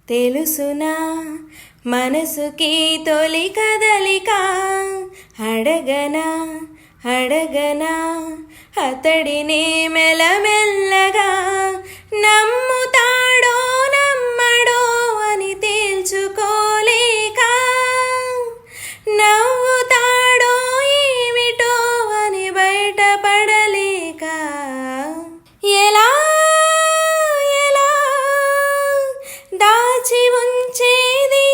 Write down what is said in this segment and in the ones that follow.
తెలుసునా మనసుకి తొలి కదలిక అడగనా అడగనా అతడిని మెల్లమెల్లగా నమ్ముతాడో నమ్మడో అని తేల్చుకోలేక నవ్వుతాడో ఏమిటో అని బయటపడలేక ఎలా ఎలా దాచి ఉంచేది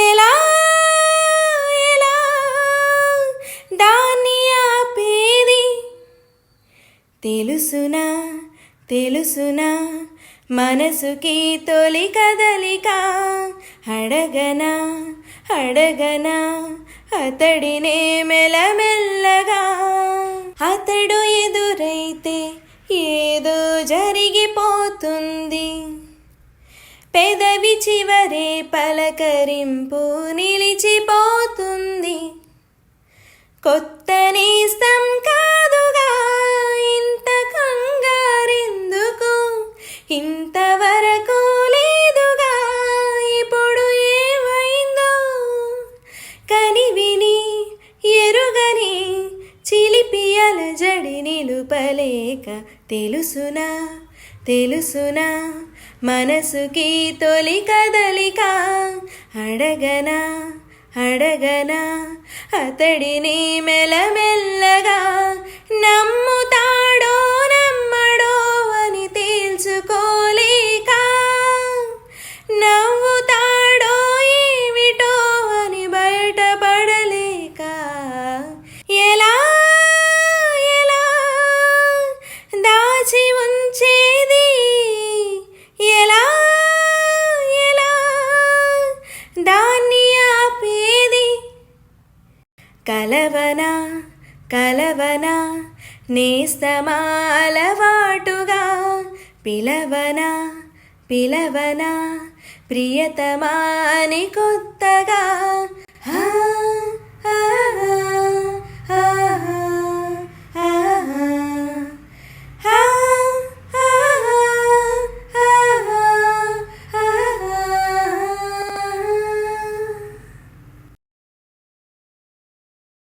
ఎలా ఎలా దాన్ని ఆపేది తెలుసునా తెలుసునా మనసుకి తొలి కదలిక అడగనా అడగనా అతడినే మెల్లమెల్లగా అతడు ఎదురైతే ఏదో జరిగిపోతుంది పెదవి చివరే పలకరింపు నిలిచిపోతుంది కొత్త నేస్తం కాదుగా ఇంత కంగారెందుకు ఇంతవరకు లేదుగా ఇప్పుడు ఏమైందో కనివిని ఎరుగని చిలిపి అలజడి నిలుపలేక తెలుసునా తెలుసునా మనసుకి తొలి కదలిక అడగనా అడగనా అతడిని మెల్లమెల్లగా నమ్ముతాడో నమ్మడో అని తేల్చుకోలేక నవ్వుతాడో ఏమిటో అని బయటపడలేక ఎలా ఎలా దాచి ఉంచేది ఎలా ఎలా దాన్ని ఆపేది కలవనా కలవనా నేస్తమా అలవాటుగా పిలవనా పిలవనా ప్రియతమా అని కొత్తగా